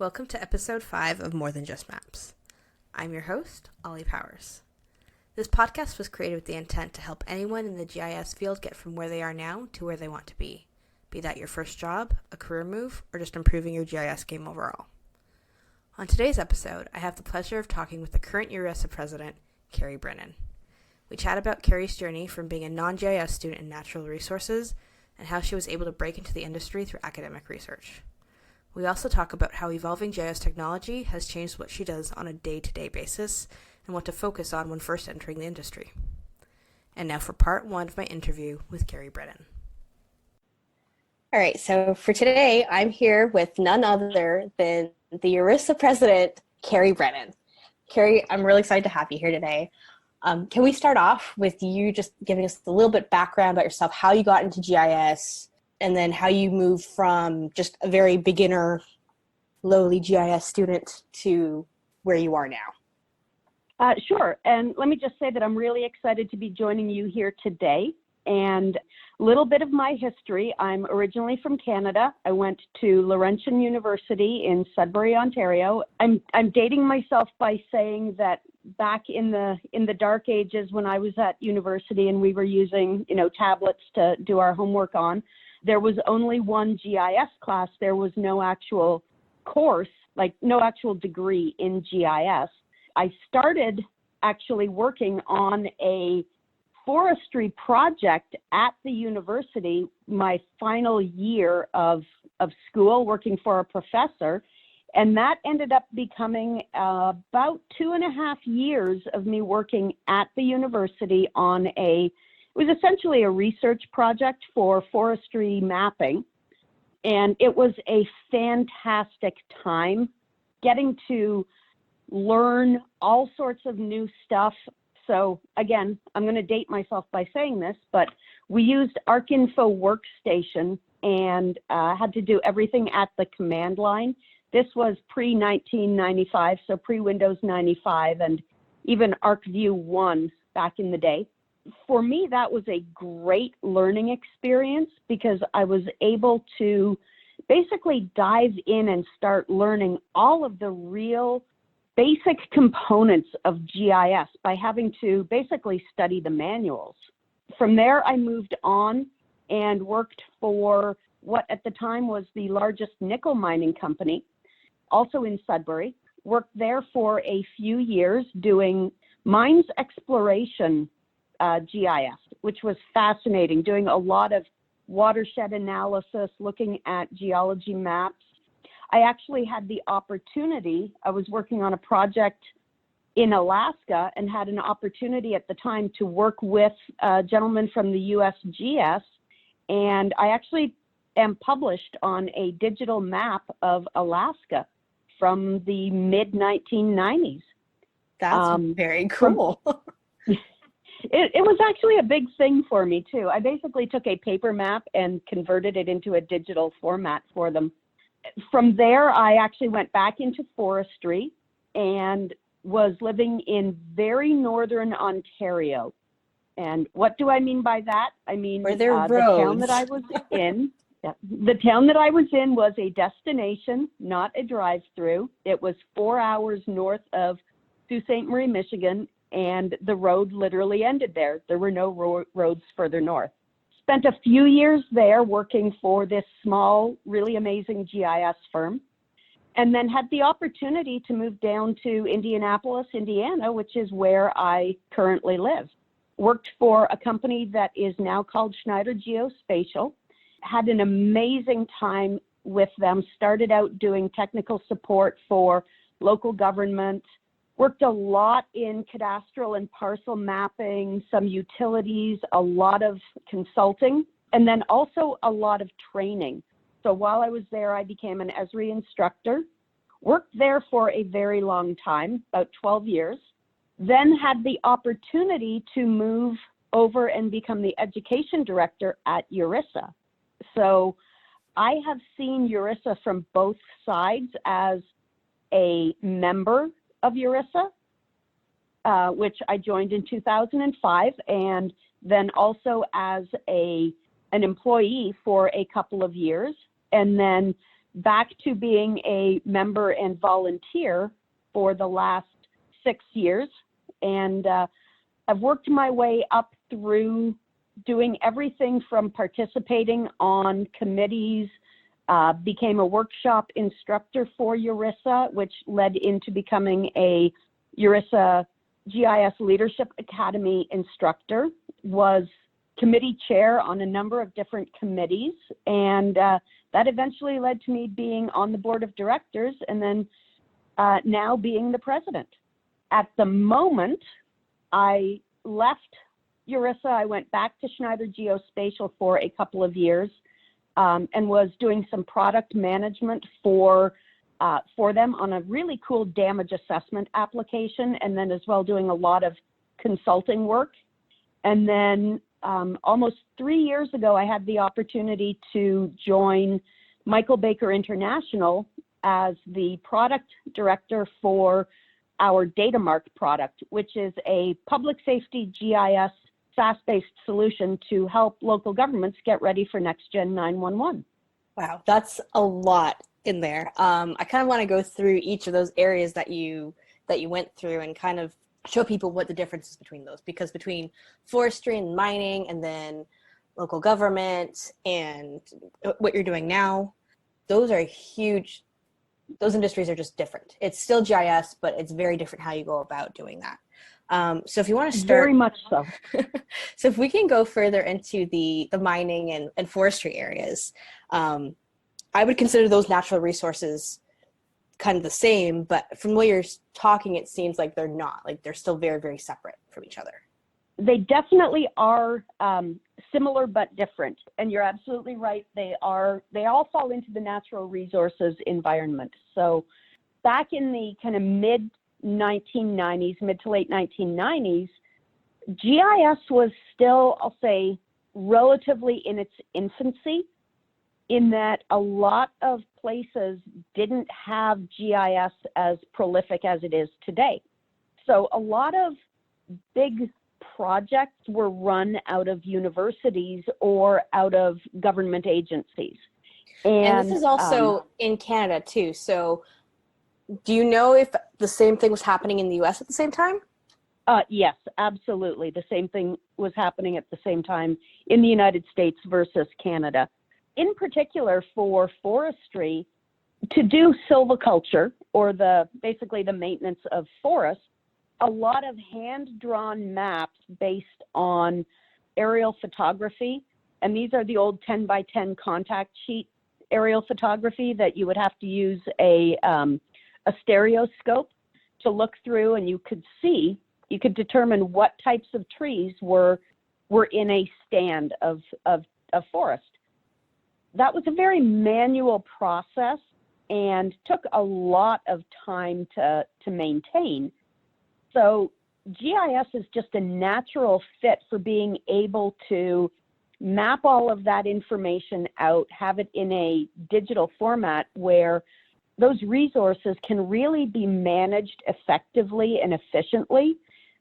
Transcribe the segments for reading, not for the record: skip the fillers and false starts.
Welcome to episode 5 of More Than Just Maps. I'm your host, Ollie Powers. This podcast was created with the intent to help anyone in the GIS field get from where they are now to where they want to be that your first job, a career move, or just improving your GIS game overall. On today's episode, I have the pleasure of talking with the current URISA President, Keri Brennan. We chat about Kerri's journey from being a non-GIS student in natural resources and how she was able to break into the industry through academic research. We also talk about how evolving GIS technology has changed what she does on a day-to-day basis and what to focus on when first entering the industry. And now for part 1 of my interview with Keri Brennan. All right, so for today, I'm here with none other than the URISA President, Keri Brennan. Keri, I'm really excited to have you here today. Can we start off with you just giving us a little bit background about yourself, how you got into GIS, and then how you moved from just a very beginner, lowly GIS student to where you are now? Sure. And let me just say that I'm really excited to be joining you here today. And a little bit of my history. I'm originally from Canada. I went to Laurentian University in Sudbury, Ontario. I'm dating myself by saying that back in the dark ages when I was at university and we were using, tablets to do our homework on, there was only one GIS class. There was no actual course, like no actual degree in GIS. I started actually working on a forestry project at the university my final year of school, working for a professor. And that ended up becoming about 2.5 years of me working at the university on it was essentially a research project for forestry mapping. And it was a fantastic time getting to learn all sorts of new stuff. So again, I'm going to date myself by saying this, but we used ArcInfo Workstation and had to do everything at the command line. This was pre-1995, so pre-Windows 95 and even ArcView 1 back in the day. For me, that was a great learning experience because I was able to basically dive in and start learning all of the real basic components of GIS by having to basically study the manuals. From there, I moved on and worked for what at the time was the largest nickel mining company, also in Sudbury. Worked there for a few years doing mines exploration GIS, which was fascinating, doing a lot of watershed analysis, looking at geology maps. I actually had the opportunity, I was working on a project in Alaska and had an opportunity at the time to work with a gentleman from the USGS, and I actually am published on a digital map of Alaska from the mid-1990s. That's very cool. It was actually a big thing for me too. I basically took a paper map and converted it into a digital format for them. From there, I actually went back into forestry and was living in very northern Ontario. And what do I mean by that? I mean, Were there roads? The town that I was in, the town that I was in was a destination, not a drive-through. It was 4 hours north of Sault Ste. Marie, Michigan, and the road literally ended there. There were no roads further north. Spent a few years there working for this small, really amazing GIS firm, and then had the opportunity to move down to Indianapolis, Indiana, which is where I currently live. Worked for a company that is now called Schneider Geospatial. Had an amazing time with them. Started out doing technical support for local government. Worked a lot in cadastral and parcel mapping, some utilities, a lot of consulting, and then also a lot of training. So while I was there, I became an Esri instructor, worked there for a very long time, about 12 years, then had the opportunity to move over and become the education director at URISA. So I have seen URISA from both sides as a member of URISA, which I joined in 2005, and then also as an employee for a couple of years, and then back to being a member and volunteer for the last 6 years. And I've worked my way up through doing everything from participating on committees, became a workshop instructor for URISA, which led into becoming a URISA GIS Leadership Academy instructor, was committee chair on a number of different committees, and that eventually led to me being on the board of directors, and then now being the president. At the moment, I left URISA. I went back to Schneider Geospatial for a couple of years and was doing some product management for them on a really cool damage assessment application, and then as well doing a lot of consulting work. And then almost 3 years ago, I had the opportunity to join Michael Baker International as the product director for our DataMark product, which is a public safety GIS SaaS-based solution to help local governments get ready for next-gen 911. Wow, that's a lot in there. I kind of want to go through each of those areas that you went through and kind of show people what the difference is between those, because between forestry and mining and then local government and what you're doing now, those are huge. Those industries are just different. It's still GIS, but it's very different how you go about doing that. So if you want to start, very much so. So if we can go further into the mining and forestry areas, I would consider those natural resources kind of the same, but from what you're talking, it seems like they're not. Like they're still very, very separate from each other. They definitely are similar but different, and you're absolutely right. They all fall into the natural resources environment. So back in the kind of mid to late 1990s, GIS was still, I'll say, relatively in its infancy, in that a lot of places didn't have GIS as prolific as it is today. So a lot of big projects were run out of universities or out of government agencies. And this is also in Canada too. So do you know if the same thing was happening in the US at the same time? Yes, absolutely. The same thing was happening at the same time in the United States versus Canada. In particular for forestry, to do silviculture, or basically the maintenance of forests, a lot of hand-drawn maps based on aerial photography, and these are the old 10 by 10 contact sheet aerial photography that you would have to use a stereoscope to look through, and you could determine what types of trees were in a stand of forest. That was a very manual process and took a lot of time to maintain. So GIS is just a natural fit for being able to map all of that information out, have it in a digital format where those resources can really be managed effectively and efficiently,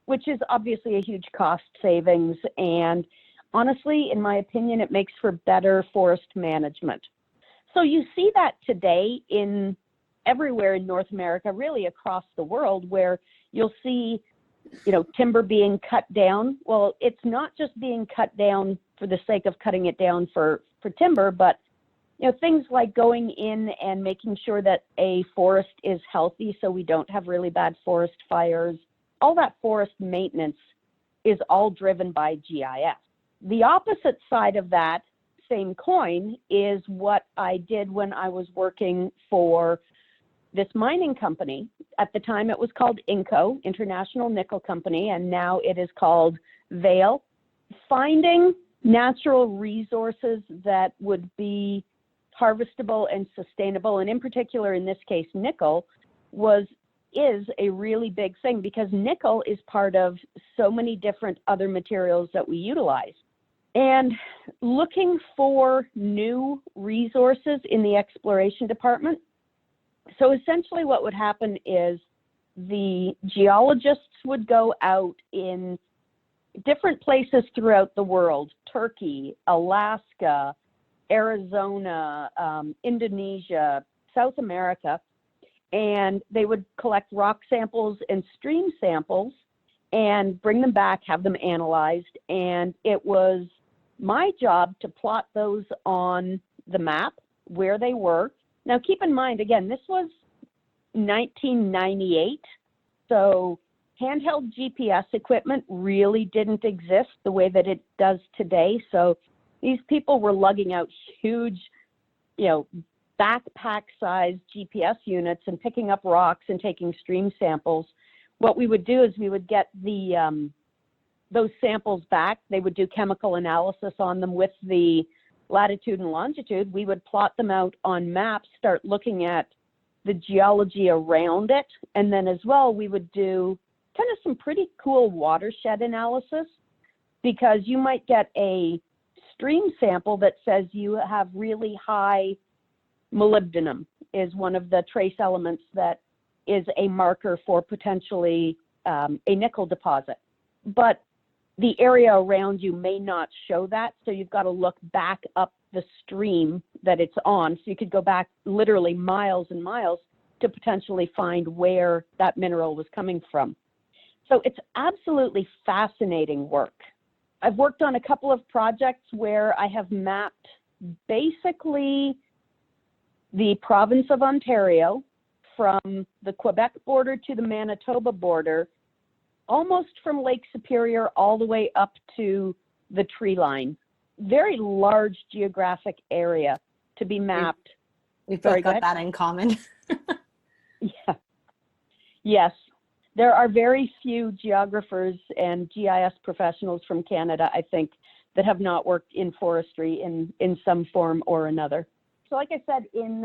which is obviously a huge cost savings. And honestly, in my opinion, it makes for better forest management. So you see that today everywhere in North America, really across the world, where you'll see, timber being cut down. Well, it's not just being cut down for the sake of cutting it down for timber, but things like going in and making sure that a forest is healthy so we don't have really bad forest fires. All that forest maintenance is all driven by GIS. The opposite side of that same coin is what I did when I was working for this mining company. At the time, it was called INCO, International Nickel Company, and now it is called Vale. Finding natural resources that would be harvestable and sustainable, and in particular, in this case, nickel, is a really big thing, because nickel is part of so many different other materials that we utilize. And looking for new resources in the exploration department. So essentially what would happen is the geologists would go out in different places throughout the world: Turkey, Alaska, Arizona, Indonesia, South America, and they would collect rock samples and stream samples and bring them back, have them analyzed, and it was my job to plot those on the map where they were. Now keep in mind, again, this was 1998, so handheld GPS equipment really didn't exist the way that it does today. So these people were lugging out huge, backpack-sized GPS units and picking up rocks and taking stream samples. What we would do is we would get those samples back. They would do chemical analysis on them with the latitude and longitude. We would plot them out on maps, start looking at the geology around it, and then as well we would do kind of some pretty cool watershed analysis, because you might get a stream sample that says you have really high molybdenum is one of the trace elements that is a marker for potentially a nickel deposit. But the area around you may not show that, so you've got to look back up the stream that it's on. So you could go back literally miles and miles to potentially find where that mineral was coming from. So it's absolutely fascinating work. I've worked on a couple of projects where I have mapped basically the province of Ontario from the Quebec border to the Manitoba border, almost from Lake Superior all the way up to the tree line. Very large geographic area to be mapped. We've both got that in common. Yeah. Yes. There are very few geographers and GIS professionals from Canada, I think, that have not worked in forestry in some form or another. So like I said, in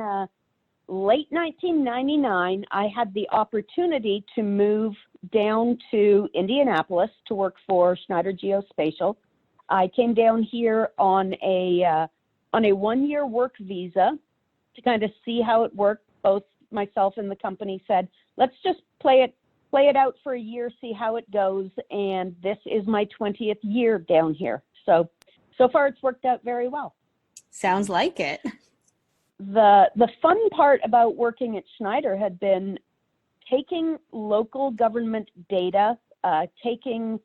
late 1999, I had the opportunity to move down to Indianapolis to work for Schneider Geospatial. I came down here on a one-year work visa to kind of see how it worked. Both myself and the company said, let's just play it out for a year, see how it goes. And this is my 20th year down here. So far it's worked out very well. Sounds like it. The fun part about working at Schneider had been taking local government data, taking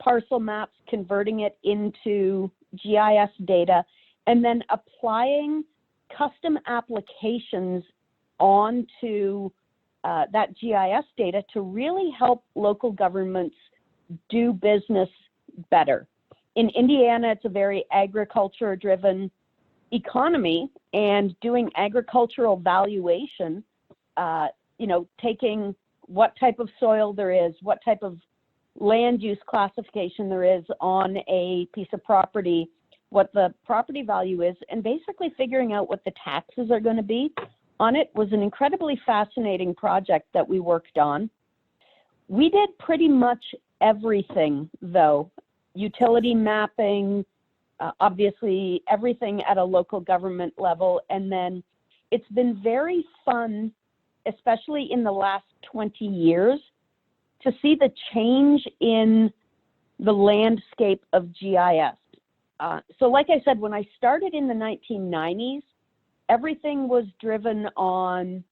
parcel maps, converting it into GIS data, and then applying custom applications onto that GIS data to really help local governments do business better. In Indiana, it's a very agriculture-driven economy, and doing agricultural valuation, taking what type of soil there is, what type of land use classification there is on a piece of property, what the property value is, and basically figuring out what the taxes are going to be on it was an incredibly fascinating project that we worked on. We did pretty much everything, though. Utility mapping, obviously everything at a local government level. And then it's been very fun, especially in the last 20 years, to see the change in the landscape of GIS. So like I said, when I started in the 1990s, everything was driven on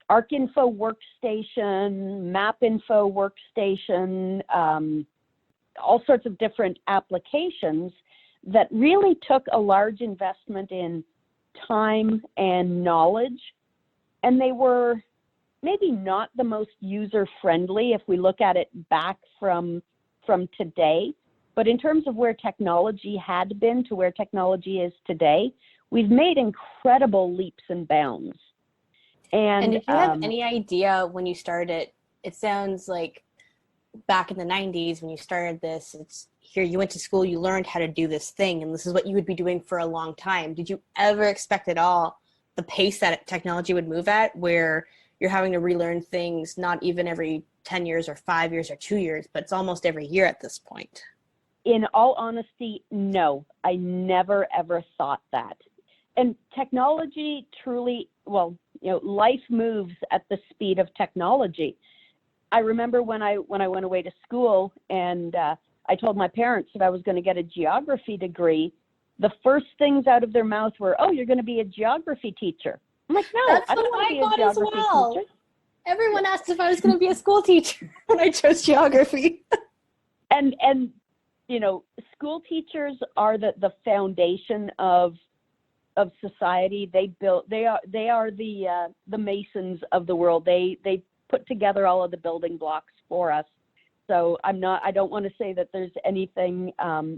ArcInfo workstation, MapInfo workstation, all sorts of different applications that really took a large investment in time and knowledge. And they were maybe not the most user-friendly if we look at it back from today. But in terms of where technology had been to where technology is today, we've made incredible leaps and bounds. And if you have any idea when you started, it sounds like back in the 90s when you started this, it's here you went to school, you learned how to do this thing, and this is what you would be doing for a long time. Did you ever expect at all the pace that technology would move at, where you're having to relearn things not even every 10 years or 5 years or 2 years, but it's almost every year at this point? In all honesty, no, I never ever thought that. And technology truly, life moves at the speed of technology. I remember when I went away to school and I told my parents that I was going to get a geography degree, the first things out of their mouth were, "Oh, you're going to be a geography teacher." I'm like, no, That's I don't what want to I be a thought as geography well. teacher. Everyone asked if I was going to be a school teacher, and I chose geography. And you know, school teachers are the foundation of society. They are the masons of the world. They put together all of the building blocks for us. So I don't want to say that there's anything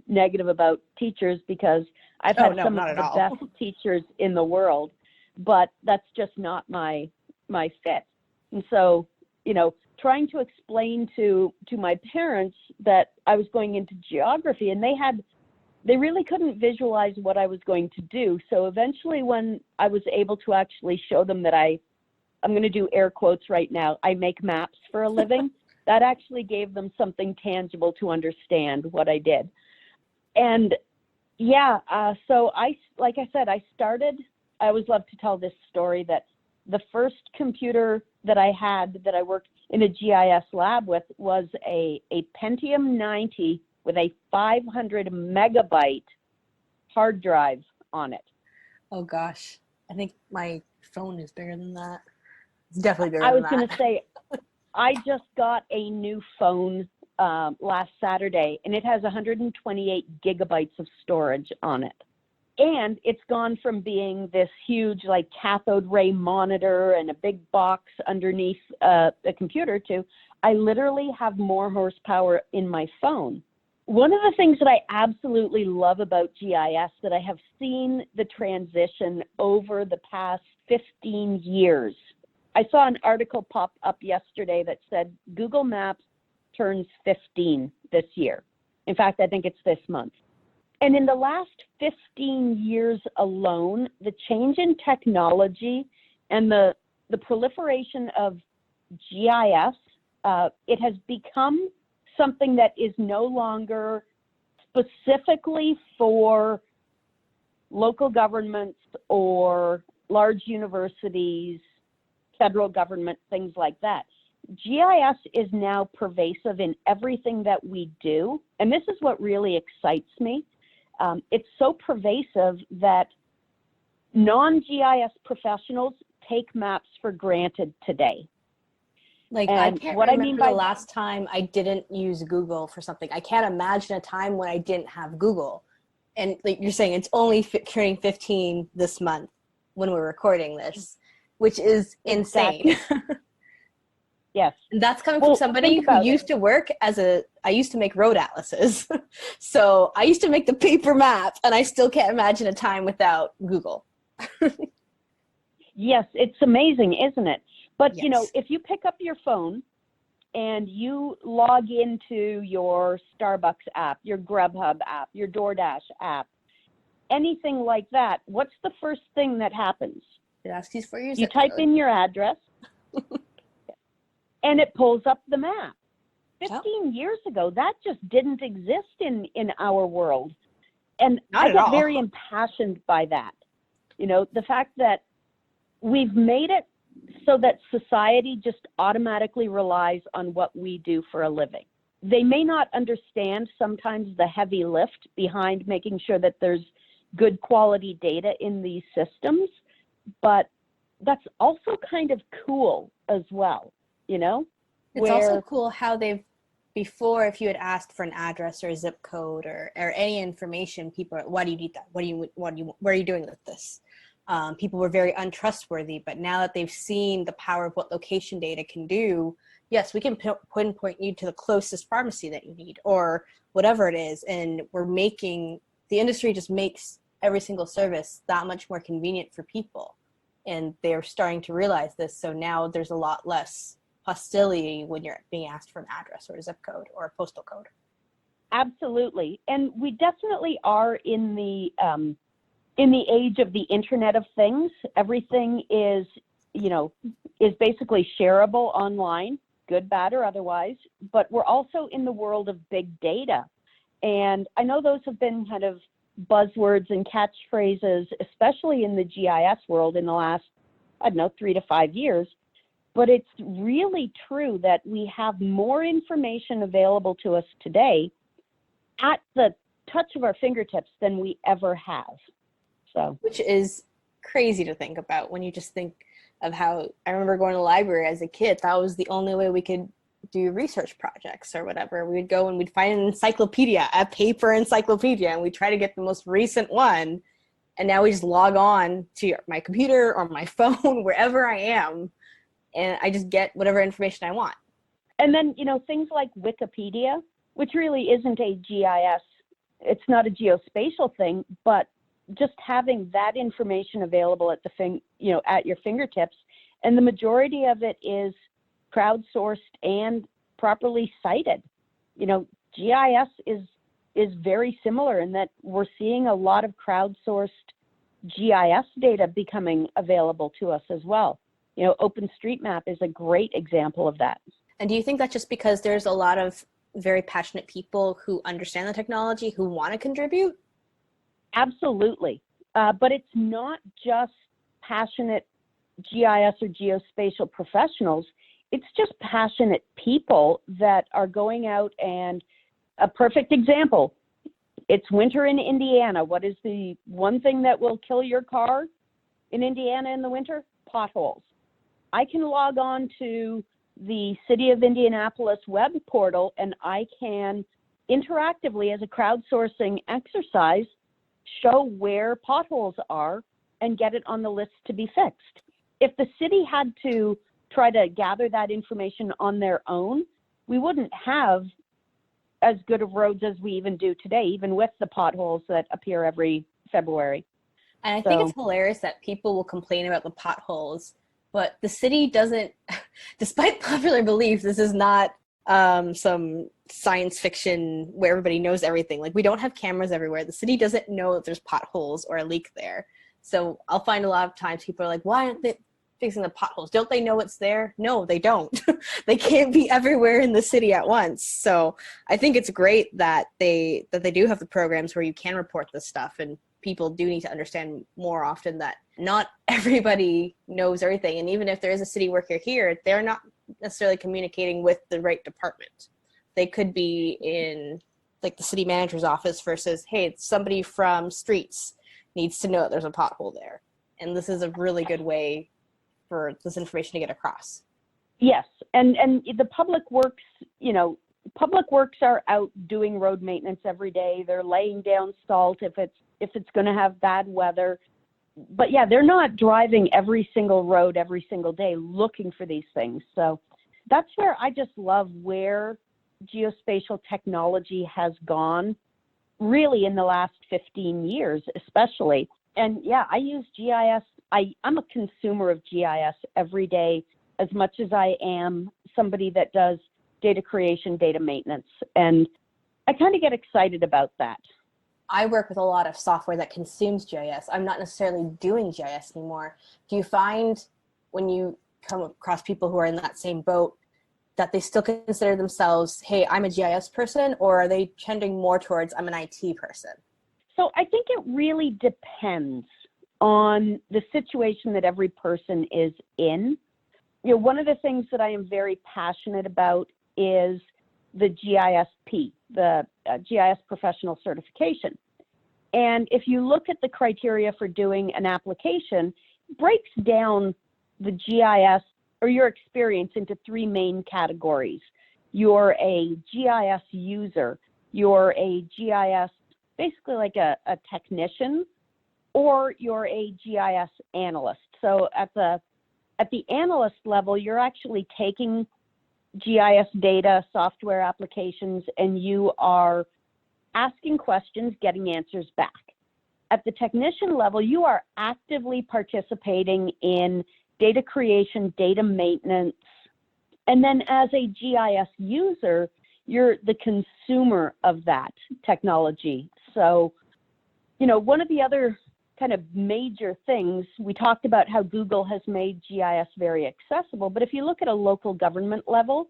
negative about teachers, because I've had some of the best teachers in the world, but that's just not my fit. And so, you know, trying to explain to my parents that I was going into geography, and they really couldn't visualize what I was going to do. So eventually, when I was able to actually show them that I'm going to do air quotes right now, I make maps for a living, that actually gave them something tangible to understand what I did. And yeah, so like I said, I always love to tell this story, that the first computer that I had that I worked in a GIS lab with was a Pentium 90 with a 500 megabyte hard drive on it. Oh gosh, I think my phone is bigger than that. It's definitely bigger I than was that. going to say, I just got a new phone last Saturday, and it has 128 gigabytes of storage on it. And it's gone from being this huge, like, cathode ray monitor and a big box underneath the computer to, I literally have more horsepower in my phone. One of the things that I absolutely love about GIS, that I have seen the transition over the past 15 years. I saw an article pop up yesterday that said Google Maps turns 15 this year. In fact, I think it's this month. And in the last 15 years alone, the change in technology and the proliferation of GIS, it has become something that is no longer specifically for local governments or large universities, federal government, things like that. GIS is now pervasive in everything that we do. And this is what really excites me. It's so pervasive that non-GIS professionals take maps for granted today. Like, And I can't what I remember mean the by last time I didn't use Google for something. I can't imagine a time when I didn't have Google. And like you're saying, it's only turning 15 this month when we're recording this, which is insane. Exactly. Yes. And that's coming from somebody who used to work I used to make road atlases. So I used to make the paper map, and I still can't imagine a time without Google. Yes, it's amazing, isn't it? But, Yes. you know, if you pick up your phone and you log into your Starbucks app, your Grubhub app, your DoorDash app, anything like that, what's the first thing that happens? It asks you for your You zip type code. in your address, and it pulls up the map. 15 years ago, that just didn't exist in our world. And I get very impassioned by that. You know, the fact that we've made it so that society just automatically relies on what we do for a living. They may not understand sometimes the heavy lift behind making sure that there's good quality data in these systems, but that's also kind of cool as well, you know? It's also cool how before, if you had asked for an address or a zip code or any information, people are, why do you need that? Where are you doing with this? People were very untrustworthy, but now that they've seen the power of what location data can do, yes, we can pinpoint you to the closest pharmacy that you need or whatever it is. And the industry just makes every single service that much more convenient for people. And they're starting to realize this. So now there's a lot less hostility when you're being asked for an address or a zip code or a postal code. Absolutely. And we definitely are in the age of the Internet of Things. Everything is basically shareable online, good, bad, or otherwise. But we're also in the world of big data. And I know those have been kind of buzzwords and catchphrases, especially in the GIS world in the last, 3 to 5 years. But it's really true that we have more information available to us today at the touch of our fingertips than we ever have. So, which is crazy to think about when you just think of how I remember going to the library as a kid. That was the only way we could do research projects or whatever. We would go and we'd find an encyclopedia, a paper encyclopedia, and we'd try to get the most recent one. And now we just log on to my computer or my phone, wherever I am, and I just get whatever information I want. And then, things like Wikipedia, which really isn't a GIS, it's not a geospatial thing, but just having that information available at at your fingertips, and the majority of it is crowdsourced and properly cited. GIS is very similar in that we're seeing a lot of crowdsourced GIS data becoming available to us as well. OpenStreetMap is a great example of that. And do you think that's just because there's a lot of very passionate people who understand the technology who want to contribute? Absolutely. But it's not just passionate GIS or geospatial professionals. It's just passionate people that are going out, and a perfect example, it's winter in Indiana. What is the one thing that will kill your car in Indiana in the winter? Potholes. I can log on to the City of Indianapolis web portal, and I can interactively, as a crowdsourcing exercise, show where potholes are and get it on the list to be fixed. If the city had to try to gather that information on their own, we wouldn't have as good of roads as we even do today, even with the potholes that appear every February. And I think it's hilarious that people will complain about the potholes, but the city doesn't, despite popular belief, this is not some science fiction where everybody knows everything. Like, we don't have cameras everywhere. The city doesn't know that there's potholes or a leak there. So I'll find a lot of times people are like, why aren't they fixing the potholes? Don't they know it's there? No, they don't. They can't be everywhere in the city at once. So I think it's great that they do have the programs where you can report this stuff, and people do need to understand more often that not everybody knows everything. And even if there is a city worker here, they're not necessarily communicating with the right department. They could be in like the city manager's office versus, hey, somebody from streets needs to know that there's a pothole there. And this is a really good way for this information to get across. Yes, and the public works, public works are out doing road maintenance every day. They're laying down salt if it's going to have bad weather. But yeah, they're not driving every single road every single day looking for these things. So that's where I just love where geospatial technology has gone, really in the last 15 years especially. And yeah, I use GIS. I'm a consumer of GIS every day as much as I am somebody that does data creation, data maintenance. And I kind of get excited about that. I work with a lot of software that consumes GIS. I'm not necessarily doing GIS anymore. Do you find when you come across people who are in that same boat that they still consider themselves, hey, I'm a GIS person, or are they trending more towards I'm an IT person? So I think it really depends on the situation that every person is in. One of the things that I am very passionate about is the GISP, the GIS Professional Certification. And if you look at the criteria for doing an application, it breaks down the GIS or your experience into three main categories. You're a GIS user, you're a GIS, basically like a technician, or you're a GIS analyst. So at the analyst level, you're actually taking GIS data, software applications, and you are asking questions, getting answers back. At the technician level, you are actively participating in data creation, data maintenance, and then as a GIS user, you're the consumer of that technology. So, one of the other kind of major things, we talked about how Google has made GIS very accessible, but if you look at a local government level,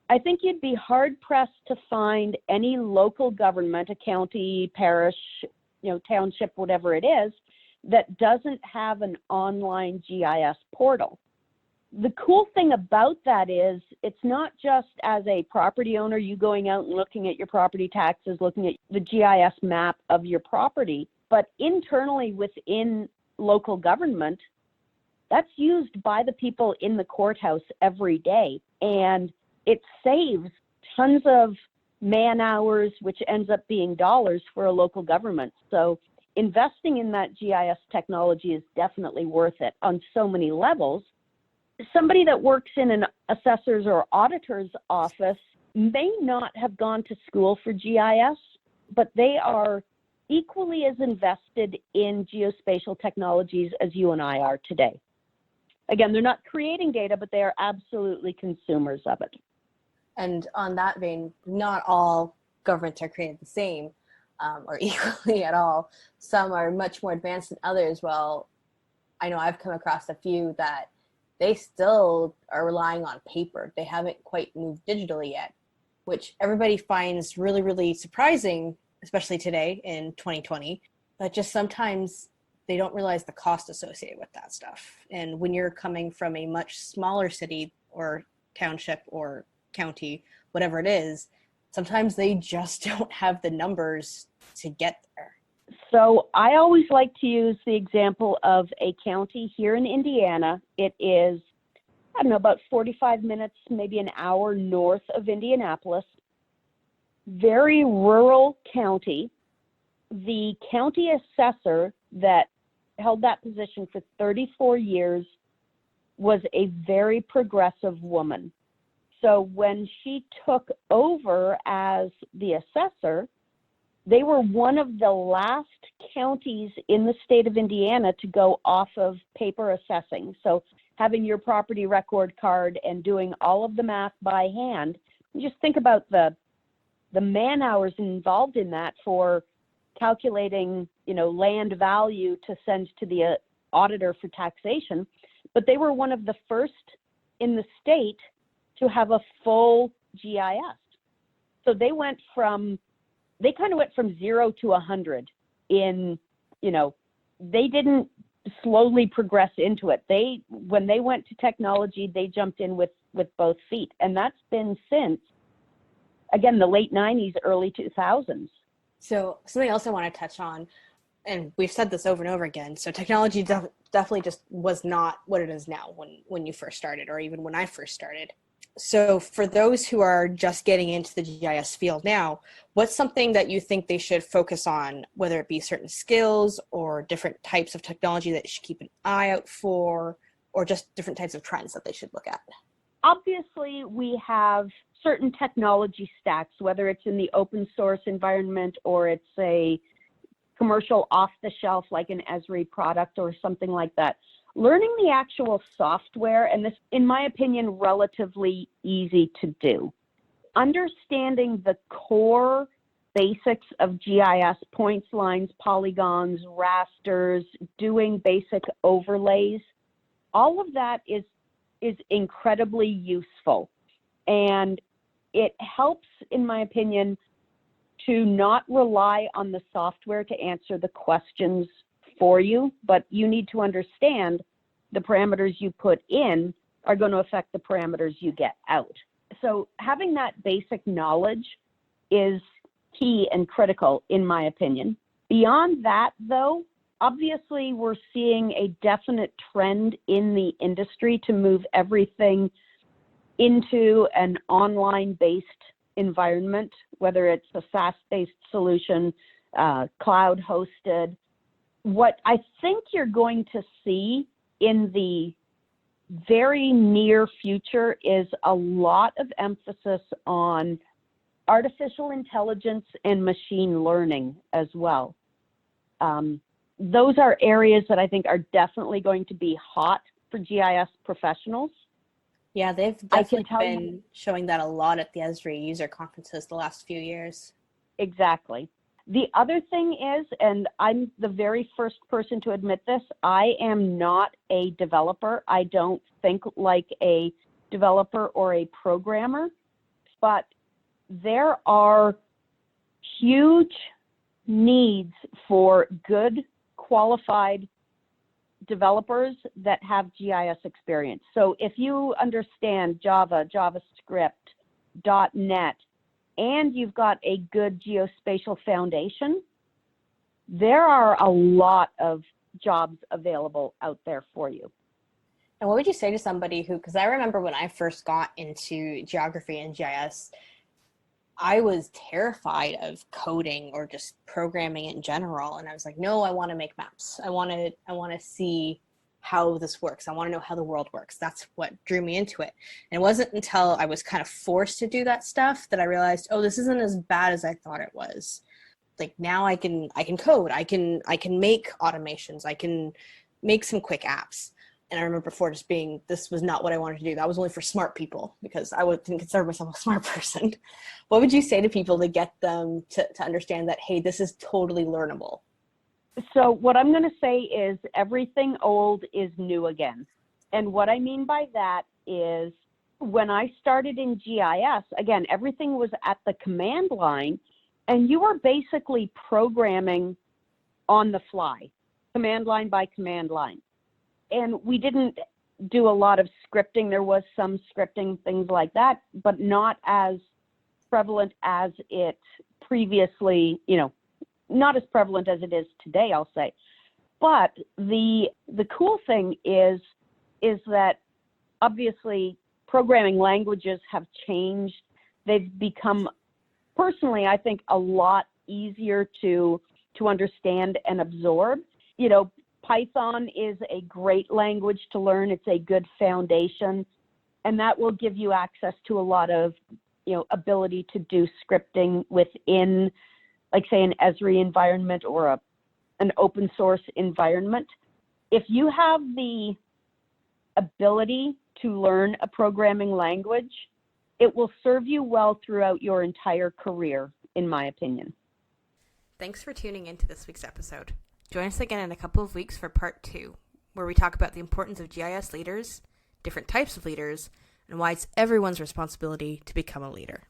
I think you'd be hard-pressed to find any local government, a county, parish, township, whatever it is, that doesn't have an online GIS portal. The cool thing about that is it's not just as a property owner, you going out and looking at your property taxes, looking at the GIS map of your property, but internally within local government, that's used by the people in the courthouse every day. And it saves tons of man hours, which ends up being dollars for a local government. So investing in that GIS technology is definitely worth it on so many levels. Somebody that works in an assessor's or auditor's office may not have gone to school for GIS, but they are equally as invested in geospatial technologies as you and I are today. Again, they're not creating data, but they are absolutely consumers of it. And on that vein, not all governments are created the same or equally at all. Some are much more advanced than others. Well, I know I've come across a few that they still are relying on paper. They haven't quite moved digitally yet, which everybody finds really, really surprising, especially today in 2020. But just sometimes they don't realize the cost associated with that stuff. And when you're coming from a much smaller city or township or county, whatever it is, sometimes they just don't have the numbers to get there. So I always like to use the example of a county here in Indiana. It is, I don't know, about 45 minutes, maybe an hour north of Indianapolis. Very rural county. The county assessor that held that position for 34 years was a very progressive woman. So when she took over as the assessor, they were one of the last counties in the state of Indiana to go off of paper assessing. So having your property record card and doing all of the math by hand. Just think about the man hours involved in that for calculating, land value to send to the auditor for taxation. But they were one of the first in the state to have a full GIS. So they kind of went from 0 to 100 in, they didn't slowly progress into it. When they went to technology, they jumped in with both feet. And that's been since, again, the late 90s, early 2000s. So something else I want to touch on, and we've said this over and over again, so technology definitely just was not what it is now when you first started, or even when I first started. So for those who are just getting into the GIS field now, what's something that you think they should focus on, whether it be certain skills or different types of technology that you should keep an eye out for, or just different types of trends that they should look at? Obviously, we have certain technology stacks, whether it's in the open source environment or it's a commercial off-the-shelf like an Esri product or something like that. Learning the actual software, and this, in my opinion, relatively easy to do. Understanding the core basics of GIS, points, lines, polygons, rasters, doing basic overlays, all of that is incredibly useful. And it helps, in my opinion, to not rely on the software to answer the questions for you, but you need to understand the parameters you put in are going to affect the parameters you get out. So having that basic knowledge is key and critical, in my opinion. Beyond that, though, obviously we're seeing a definite trend in the industry to move everything into an online-based environment, whether it's a SaaS-based solution, cloud-hosted. What I think you're going to see in the very near future is a lot of emphasis on artificial intelligence and machine learning as well. Those are areas that I think are definitely going to be hot for GIS professionals. Yeah, they've definitely been showing that a lot at the Esri user conferences the last few years. Exactly. The other thing is, and I'm the very first person to admit this, I am not a developer. I don't think like a developer or a programmer, but there are huge needs for good, qualified developers that have GIS experience. So if you understand Java, JavaScript, .NET, and you've got a good geospatial foundation, there are a lot of jobs available out there for you. And what would you say to somebody who, because I remember when I first got into geography and GIS, I was terrified of coding or just programming in general. And I was like, no, I want to make maps. I want to see how this works. I want to know how the world works. That's what drew me into it. And it wasn't until I was kind of forced to do that stuff that I realized, oh, this isn't as bad as I thought it was. Like now I can code, I can make automations, I can make some quick apps. And I remember before just being, this was not what I wanted to do. That was only for smart people because I didn't consider myself a smart person. What would you say to people to get them to understand that, hey, this is totally learnable? So what I'm going to say is everything old is new again. And what I mean by that is when I started in GIS, again, everything was at the command line and you were basically programming on the fly, command line by command line. And we didn't do a lot of scripting. There was some scripting, things like that, but not as prevalent as it previously, not as prevalent as it is today, I'll say. But the cool thing is that obviously programming languages have changed. They've become, personally, I think, a lot easier to understand and absorb. Python is a great language to learn. It's a good foundation, and that will give you access to a lot of, ability to do scripting within, like say, an Esri environment or an open source environment. If you have the ability to learn a programming language, it will serve you well throughout your entire career, in my opinion. Thanks for tuning into this week's episode. Join us again in a couple of weeks for part 2, where we talk about the importance of GIS leaders, different types of leaders, and why it's everyone's responsibility to become a leader.